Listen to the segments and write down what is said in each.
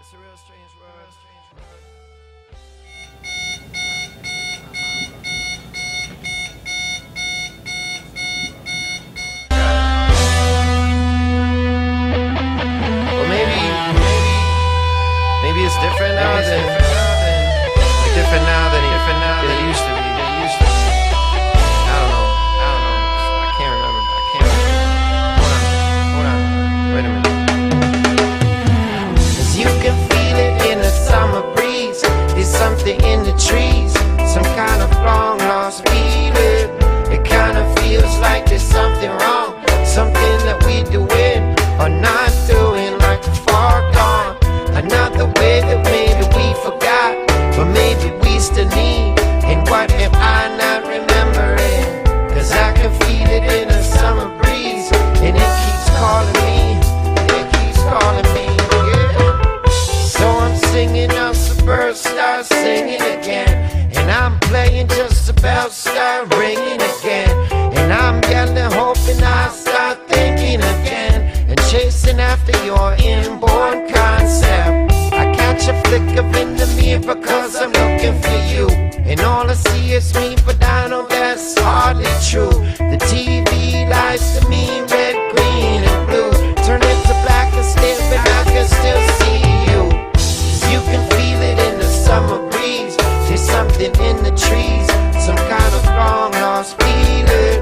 It's a real strange world. Well, maybe it's different now than it used to be. I don't know. I can't remember. Hold on. Wait a minute. 'Cause you can feel it in the summer breeze. There's something in the trees, some kind of long lost feeling. It kind of feels like there's something wrong, something that we doing or not doing, like far gone. Another way that maybe we forgot, but maybe we still need. And what am I not remembering? 'Cause I can feel it in the summer breeze, and it keeps calling me, yeah. So I'm singing out some birds start singing again, and I'm playing just about start ringing again, and I'm yelling hoping I start thinking again, and chasing after your inborn concept. I catch a flicker in the mirror 'cause I'm looking for you, and all I see is me, but I know that's hardly true. The TV lights to me red, green, and blue turn into black and still, but I can still see you. 'Cause you can feel it in the summer breeze. There's something in the trees, some kind of long lost feeling.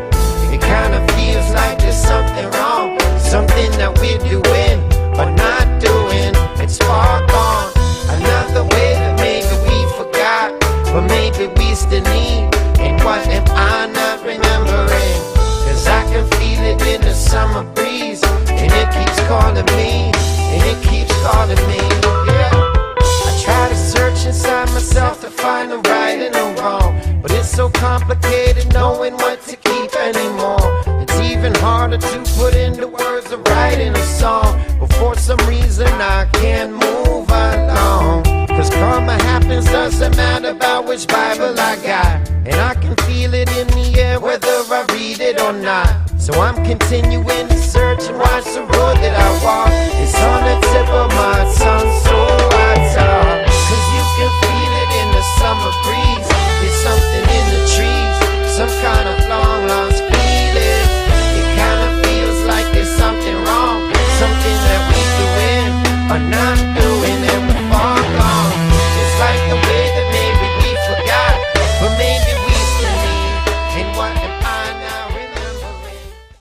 It kind of feels like there's something wrong, something that we're doing or not doing. It's far gone. Another way that maybe we forgot, but maybe we still need. And what am I not remembering? 'Cause I can feel it in the summer breeze, and it keeps calling me, yeah. I try to search inside myself to find the right and the wrong, but it's so complicated knowing what to keep anymore. It's even harder to put into words or write in a song, but for some reason I can't move along. 'Cause karma happens, doesn't matter about which Bible I got, and I can feel it in the air whether I read it or not. So I'm continuing to search and